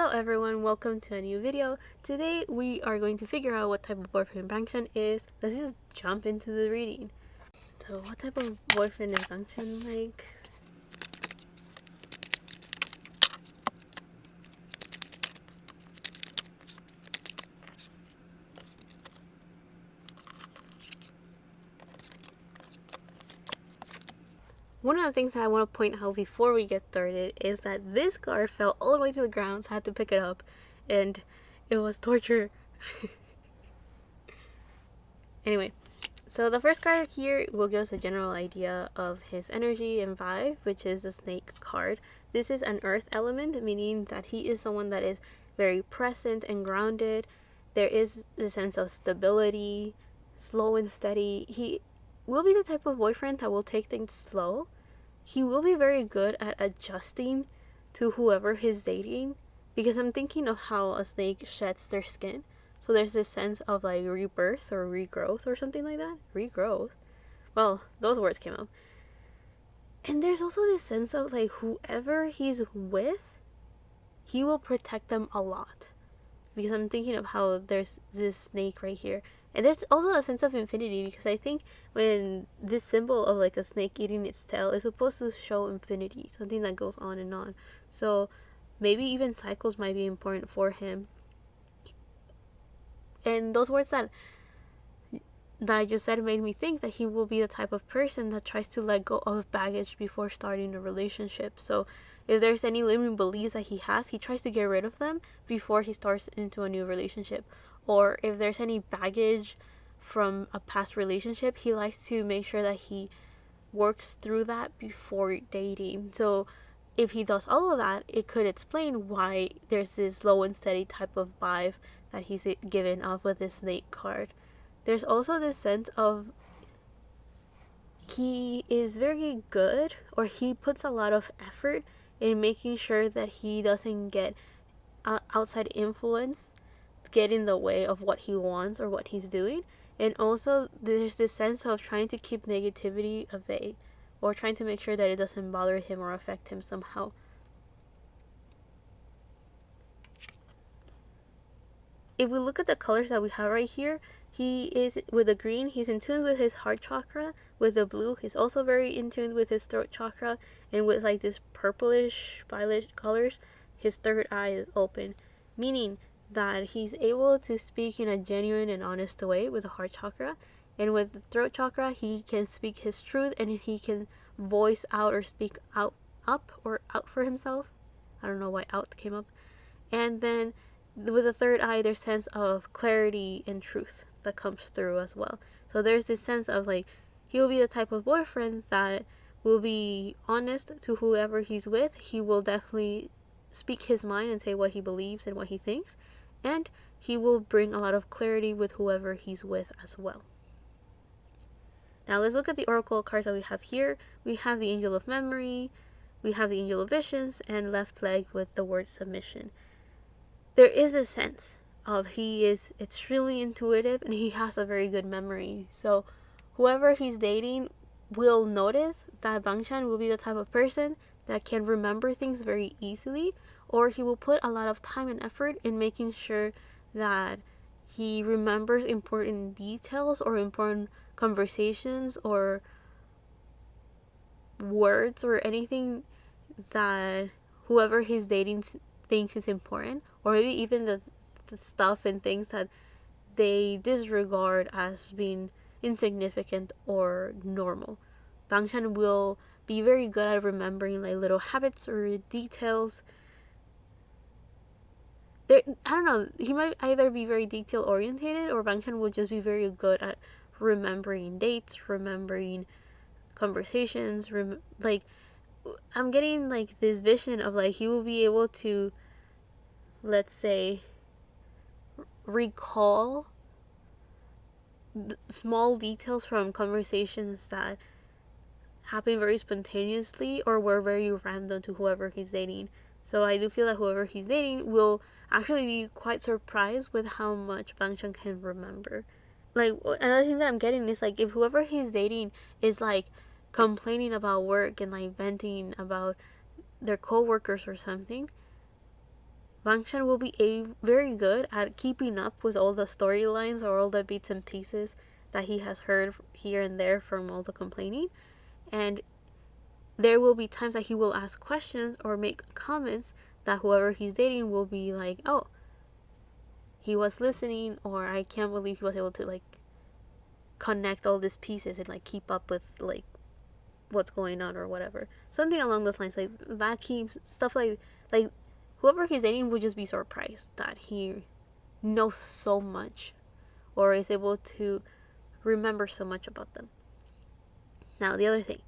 Hello everyone, welcome to a new video. Today we are going to figure out what type of boyfriend Bangchan is. Let's just jump into the reading. So what type of boyfriend is Bangchan like? One of the things that I want to point out before we get started is that this card fell all the way to the ground, so I had to pick it up, and it was torture. Anyway, so the first card here will give us a general idea of his energy and vibe, which is the snake card. This is an earth element, meaning that he is someone that is very present and grounded. There is a sense of stability, slow and steady. He will be the type of boyfriend that will take things slow. He will be very good at adjusting to whoever he's dating, because I'm thinking of how a snake sheds their skin. So there's this sense of like rebirth or regrowth or something like that. Regrowth. Well, those words came up. And there's also this sense of like whoever he's with, he will protect them a lot. Because I'm thinking of how there's this snake right here. And there's also a sense of infinity, because I think when this symbol of like a snake eating its tail is supposed to show infinity, something that goes on and on. So maybe even cycles might be important for him. And those words that I just said made me think that he will be the type of person that tries to let go of baggage before starting a relationship. So if there's any limiting beliefs that he has, he tries to get rid of them before he starts into a new relationship. Or if there's any baggage from a past relationship, he likes to make sure that he works through that before dating. So if he does all of that, it could explain why there's this slow and steady type of vibe that he's given off with this snake card. There's also this sense of he is very good, or he puts a lot of effort in making sure that he doesn't get outside influence get in the way of what he wants or what he's doing. And also there's this sense of trying to keep negativity away, or trying to make sure that it doesn't bother him or affect him somehow. If we look at the colors that we have right here, he is, with the green, he's in tune with his heart chakra. With the blue, he's also very in tune with his throat chakra. And with like this purplish violet colors, his third eye is open, meaning that he's able to speak in a genuine and honest way with the heart chakra. And with the throat chakra, he can speak his truth, and he can voice out or speak out for himself. I don't know why out came up. And then with the third eye, there's sense of clarity and truth that comes through as well. So there's this sense of like he will be the type of boyfriend that will be honest to whoever he's with. He will definitely speak his mind and say what he believes and what he thinks, and he will bring a lot of clarity with whoever he's with as well. Now let's look at the oracle cards that we have here. We have the Angel of Memory, we have the Angel of Visions, and left leg with the word submission. There is a sense of he is extremely intuitive, and he has a very good memory. So whoever he's dating will notice that Bangchan will be the type of person that can remember things very easily, or he will put a lot of time and effort in making sure that he remembers important details or important conversations or words or anything that whoever he's dating thinks is important, or maybe even the stuff and things that they disregard as being insignificant or normal. Bangchan will be very good at remembering like little habits or details. I don't know, he might either be very detail orientated, or Bangchan will just be very good at remembering dates, remembering conversations, like I'm getting like this vision of like he will be able to, let's say, recall small details from conversations that happen very spontaneously or were very random to whoever he's dating. So I do feel that whoever he's dating will actually be quite surprised with how much Bangchan can remember. Like another thing that I'm getting is like if whoever he's dating is like complaining about work and like venting about their coworkers or something, Bangchan will be very good at keeping up with all the storylines or all the bits and pieces that he has heard here and there from all the complaining. And there will be times that he will ask questions or make comments that whoever he's dating will be like, oh, he was listening, or I can't believe he was able to like connect all these pieces and like keep up with like what's going on or whatever. Something along those lines. Like that keeps stuff like whoever he's dating would just be surprised that he knows so much or is able to remember so much about them. Now the other thing,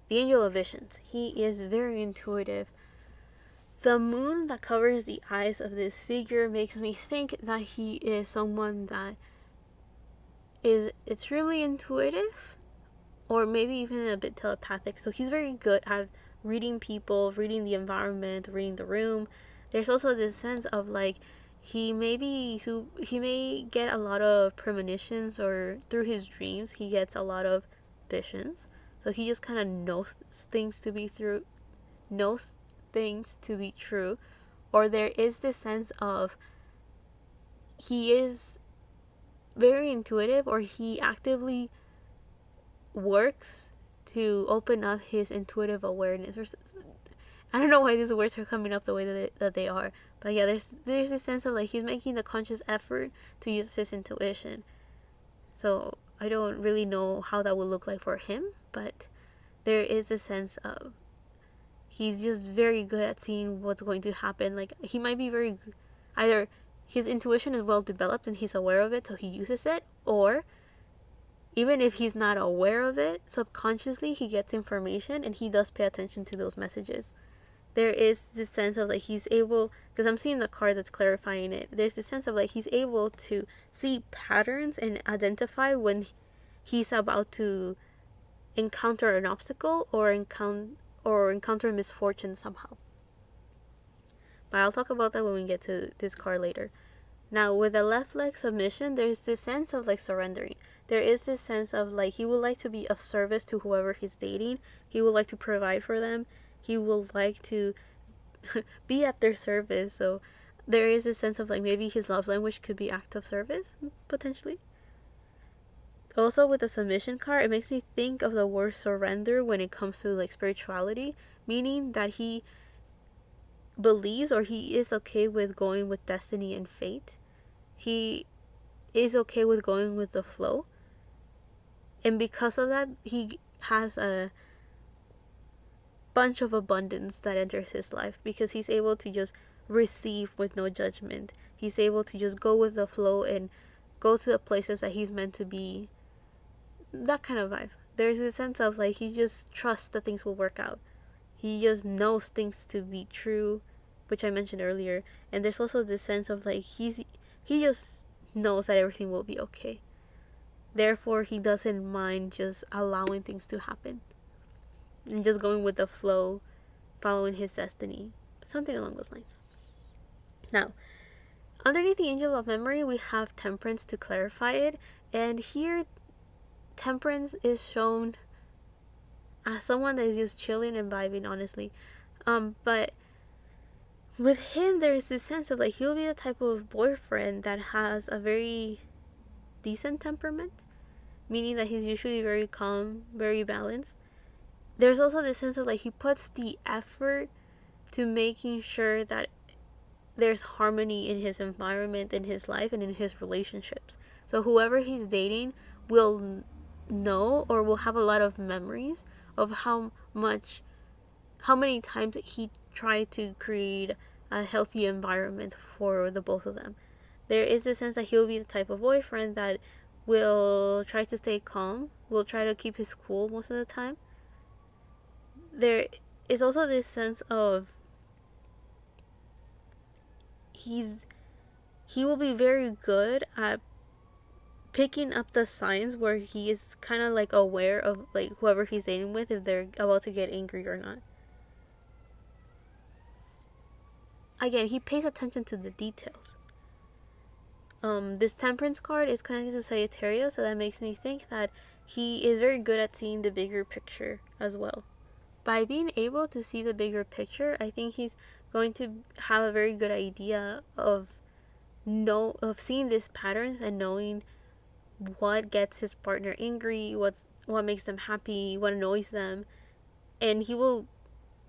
the angel of visions. He is very intuitive. The moon that covers the eyes of this figure makes me think that he is someone that is extremely intuitive or maybe even a bit telepathic. So he's very good at reading people, reading the environment, reading the room. There's also this sense of like he may get a lot of premonitions, or through his dreams he gets a lot of visions. So he just kind of knows things to be true, or there is this sense of he is very intuitive, or he actively works to open up his intuitive awareness. Or I don't know why these words are coming up the way that they are, but yeah, there's this sense of like he's making the conscious effort to use his intuition. So I don't really know how that would look like for him, but there is a sense of he's just very good at seeing what's going to happen. Like he might be either his intuition is well developed and he's aware of it, so he uses it, or even if he's not aware of it, subconsciously he gets information and he does pay attention to those messages. There is this sense of like he's able, because I'm seeing the card that's clarifying it, there's this sense of like he's able to see patterns and identify when he's about to encounter an obstacle or encounter misfortune somehow. But I'll talk about that when we get to this card later. Now, with the left leg submission, there's this sense of like surrendering. There is this sense of like he would like to be of service to whoever he's dating. He would like to provide for them. He would like to be at their service. So there is a sense of like maybe his love language could be act of service, potentially. Also, with the submission card, it makes me think of the word surrender when it comes to like spirituality, meaning that he believes, or he is okay with going with destiny and fate. He is okay with going with the flow. And because of that, he has a bunch of abundance that enters his life because he's able to just receive with no judgment. He's able to just go with the flow and go to the places that he's meant to be. That kind of vibe. There's a sense of like he just trusts that things will work out. He just knows things to be true, which I mentioned earlier. And there's also this sense of like he just knows that everything will be okay. Therefore, he doesn't mind just allowing things to happen and just going with the flow, following his destiny. Something along those lines. Now, underneath the angel of memory, we have temperance to clarify it. And here, temperance is shown as someone that is just chilling and vibing, honestly. But with him, there is this sense of like he'll be the type of boyfriend that has a very decent temperament, meaning that he's usually very calm, very balanced. There's also this sense of like he puts the effort to making sure that there's harmony in his environment, in his life, and in his relationships. So whoever he's dating will know or will have a lot of memories of how many times he tried to create a healthy environment for the both of them. There is a sense that he'll be the type of boyfriend that will try to stay calm, will try to keep his cool most of the time. There is also this sense of he will be very good at picking up the signs where he is kind of like aware of like whoever he's dating with, if they're about to get angry or not. Again, he pays attention to the details. This temperance card is connected to Sagittarius, so that makes me think that he is very good at seeing the bigger picture as well. By being able to see the bigger picture, I think he's going to have a very good idea of seeing these patterns and knowing what gets his partner angry, what makes them happy, what annoys them, and he will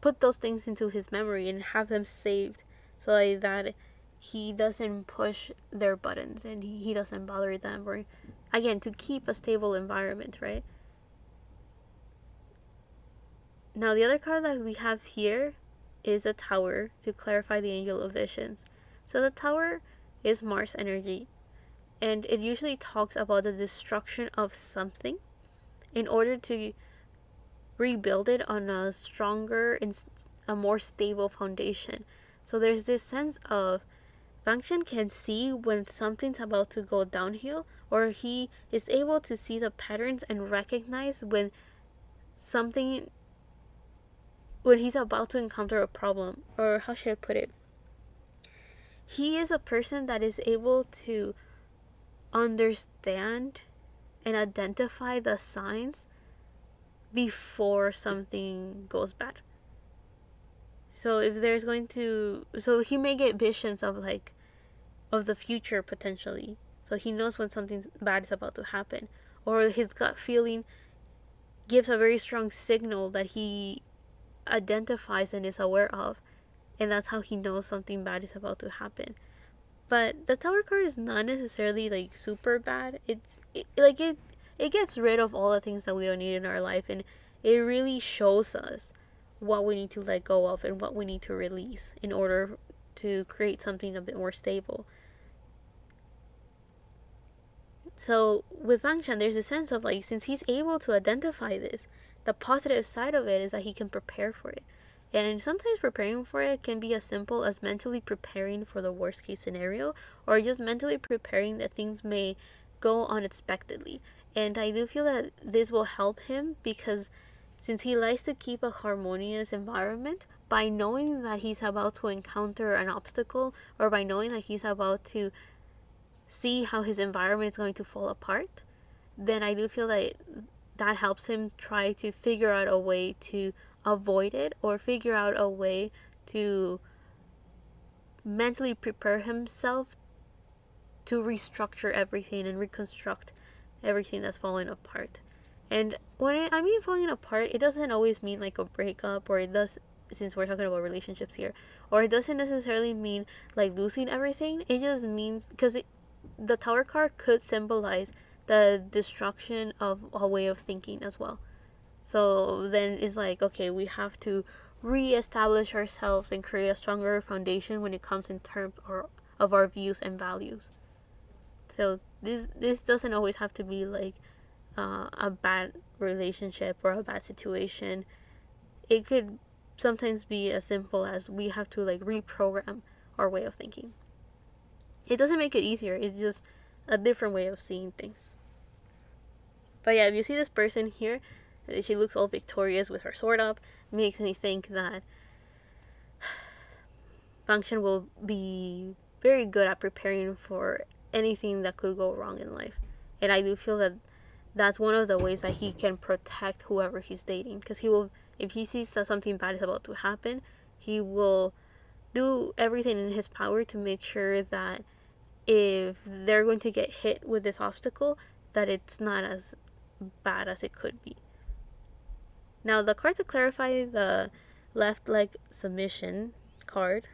put those things into his memory and have them saved so that he doesn't push their buttons and he doesn't bother them, or again, to keep a stable environment, right? Now the other card that we have here is a Tower, to clarify the Angel of Visions. So the Tower is Mars energy, and it usually talks about the destruction of something in order to rebuild it on a stronger and a more stable foundation. So there's this sense of Bangchan can see when something's about to go downhill, or he is able to see the patterns and recognize when he's about to encounter a problem, or how should I put it? He is a person that is able to understand and identify the signs before something goes bad. So if there's so he may get visions of the future potentially. So he knows when something bad is about to happen, or his gut feeling gives a very strong signal that he identifies and is aware of, and that's how he knows something bad is about to happen. But the Tower card is not necessarily super bad. It gets rid of all the things that we don't need in our life, and it really shows us what we need to let go of and what we need to release in order to create something a bit more stable. So with Bangchan, there's a sense of since he's able to identify this, the positive side of it is that he can prepare for it. And sometimes preparing for it can be as simple as mentally preparing for the worst case scenario, or just mentally preparing that things may go unexpectedly. And I do feel that this will help him, because since he likes to keep a harmonious environment, by knowing that he's about to encounter an obstacle, or by knowing that he's about to see how his environment is going to fall apart, then I do feel that helps him try to figure out a way to avoid it, or figure out a way to mentally prepare himself to restructure everything and reconstruct everything that's falling apart. And when I mean falling apart, it doesn't always mean a breakup, or it does, since we're talking about relationships here, or it doesn't necessarily mean losing everything. It just means, because the Tower card could symbolize the destruction of a way of thinking as well. So then it's okay, we have to reestablish ourselves and create a stronger foundation when it comes in terms of our views and values. So this doesn't always have to be a bad relationship or a bad situation. It could sometimes be as simple as we have to reprogram our way of thinking. It doesn't make it easier, it's just a different way of seeing things. But yeah, if you see this person here, she looks all victorious with her sword up, makes me think that Bangchan will be very good at preparing for anything that could go wrong in life. And I do feel that that's one of the ways that he can protect whoever he's dating, because if he sees that something bad is about to happen, he will do everything in his power to make sure that if they're going to get hit with this obstacle, that it's not as bad as it could be. Now, the card to clarify the left leg submission card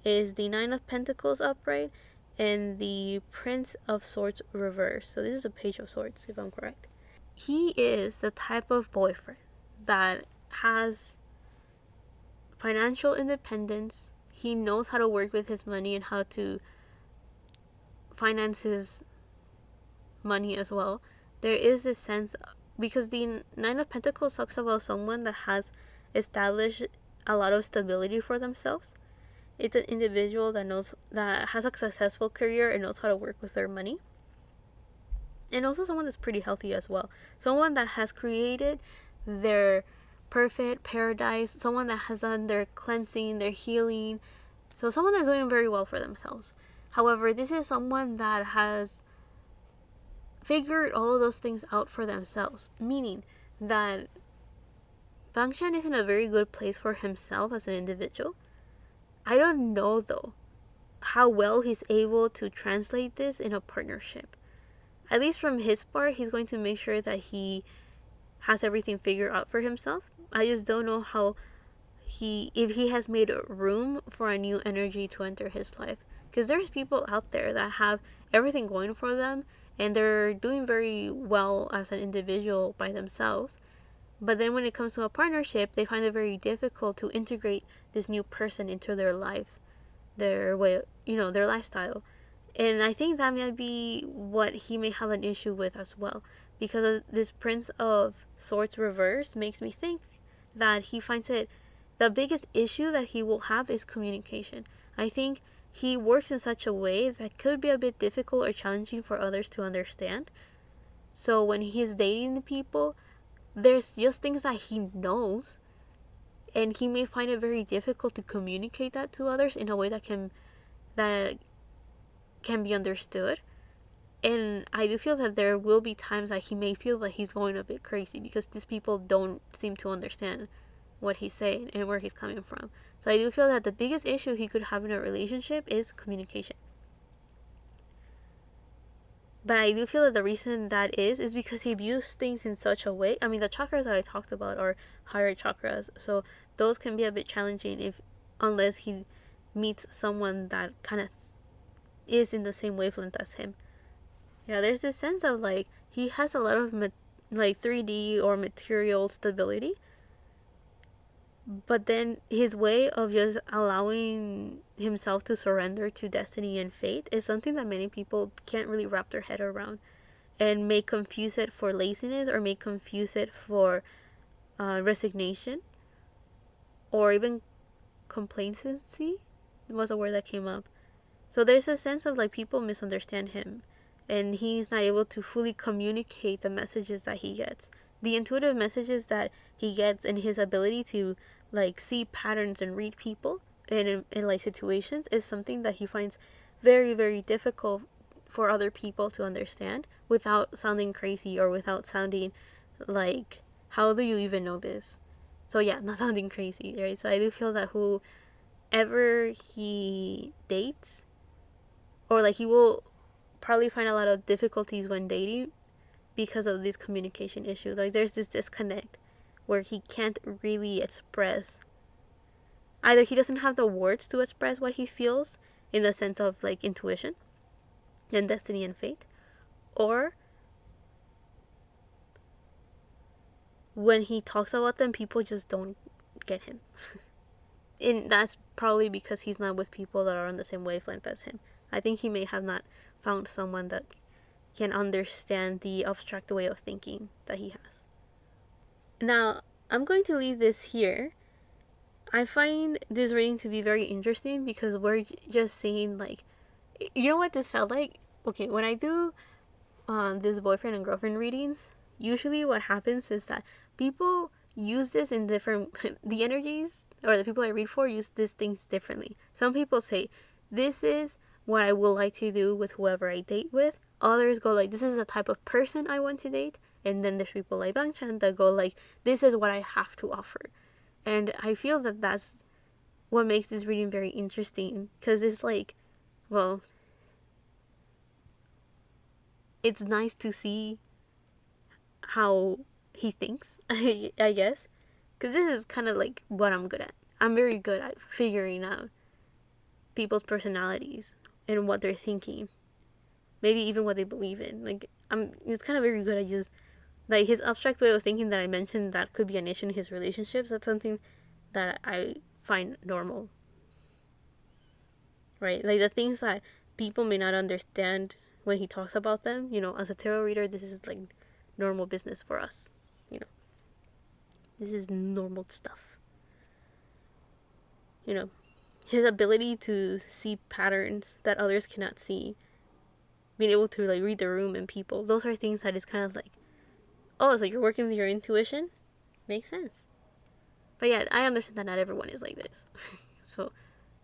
is the Nine of Pentacles upright and the Prince of Swords reverse. So this is a Page of Swords, if I'm correct. He is the type of boyfriend that has financial independence. He knows how to work with his money and how to finance his money as well. There is this sense, because the Nine of Pentacles talks about someone that has established a lot of stability for themselves. It's an individual that has a successful career and knows how to work with their money. And also someone that's pretty healthy as well. Someone that has created their perfect paradise. Someone that has done their cleansing, their healing. So someone that's doing very well for themselves. However, this is someone that has figured all of those things out for themselves. Meaning that Bangchan is in a very good place for himself as an individual. I don't know though how well he's able to translate this in a partnership. At least from his part, he's going to make sure that he has everything figured out for himself. I just don't know how if he has made room for a new energy to enter his life. Because there's people out there that have everything going for them and they're doing very well as an individual by themselves. But then when it comes to a partnership, they find it very difficult to integrate this new person into their life, their way, their lifestyle. And I think that might be what he may have an issue with as well. Because this Prince of Swords reverse makes me think that he finds it, the biggest issue that he will have is communication. I think he works in such a way that could be a bit difficult or challenging for others to understand. So when he's dating the people, there's just things that he knows, and he may find it very difficult to communicate that to others in a way that can be understood. And I do feel that there will be times that he may feel that he's going a bit crazy because these people don't seem to understand what he's saying and where he's coming from. So I do feel that the biggest issue he could have in a relationship is communication. But I do feel that the reason that is because he views things in such a way. I mean, the chakras that I talked about are higher chakras, so those can be a bit challenging unless he meets someone that kind of is in the same wavelength as him. Yeah, there's this sense of like he has a lot of 3D or material stability, but then his way of just allowing himself to surrender to destiny and fate is something that many people can't really wrap their head around, and may confuse it for laziness or may confuse it for resignation or even complacency was a word that came up. So there's a sense of like people misunderstand him and he's not able to fully communicate the messages that he gets. The intuitive messages that he gets and his ability to like see patterns and read people in like situations is something that he finds very, very difficult for other people to understand without sounding crazy or without sounding like, how do you even know this? So yeah, not sounding crazy, right? So I do feel that whoever he dates, or like he will probably find a lot of difficulties when dating because of this communication issue. Like there's this disconnect where he can't really express, either he doesn't have the words to express what he feels in the sense of like intuition and destiny and fate, or when he talks about them, people just don't get him. And that's probably because he's not with people that are on the same wavelength as him. I think he may have not found someone that can understand the abstract way of thinking that he has. Now, I'm going to leave this here. I find this reading to be very interesting because we're just seeing like, you know what this felt like? Okay, when I do this boyfriend and girlfriend readings, usually what happens is that people use this in different, the energies or the people I read for use these things differently. Some people say, this is what I would like to do with whoever I date with. Others go like, this is the type of person I want to date. And then there's people like Bangchan that go like, this is what I have to offer. And I feel that that's what makes this reading very interesting. Because it's like, well, it's nice to see how he thinks, I guess. Because this is kind of like what I'm good at. I'm very good at figuring out people's personalities and what they're thinking. Maybe even what they believe in. Like, it's kind of very good at just, like, his abstract way of thinking that I mentioned that could be an issue in his relationships. That's something that I find normal. Right? Like, the things that people may not understand when he talks about them, as a tarot reader, this is, like, normal business for us. This is normal stuff. His ability to see patterns that others cannot see, being able to like read the room and people, those are things that is kind of like, oh, so you're working with your intuition? Makes sense. But yeah, I understand that not everyone is like this. So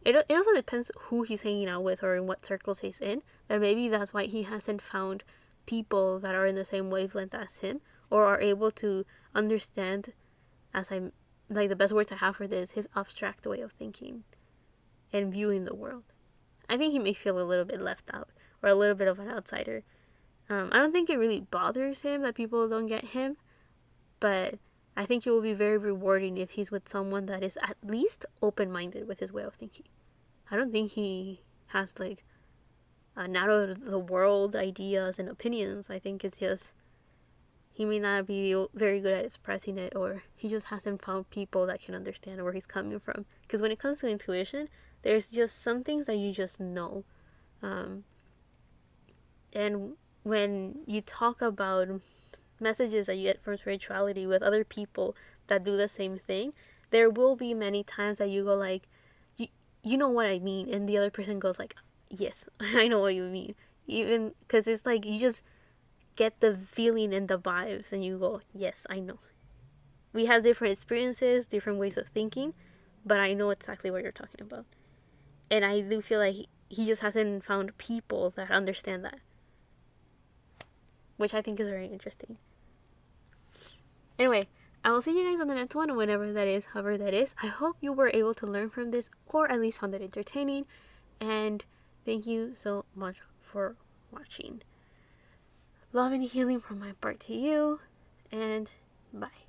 it also depends who he's hanging out with or in what circles he's in. That maybe that's why he hasn't found people that are in the same wavelength as him or are able to understand, as I'm like, the best words I have for this, his abstract way of thinking. and viewing the world. I think he may feel a little bit left out or a little bit of an outsider. I don't think it really bothers him that people don't get him, but I think it will be very rewarding if he's with someone that is at least open-minded with his way of thinking. I don't think he has like out of the world ideas and opinions. I think it's just he may not be very good at expressing it, or he just hasn't found people that can understand where he's coming from. Because when it comes to intuition, there's just some things that you just know. And when you talk about messages that you get from spirituality with other people that do the same thing, there will be many times that you go like, you know what I mean, and the other person goes like, yes, I know what you mean. Even because it's like you just get the feeling and the vibes, and you go, yes, I know. We have different experiences, different ways of thinking, but I know exactly what you're talking about. And I do feel like he just hasn't found people that understand that, which I think is very interesting. Anyway, I will see you guys on the next one, whenever that is, however that is. I hope you were able to learn from this, or at least found it entertaining. And thank you so much for watching. Love and healing from my part to you, and bye.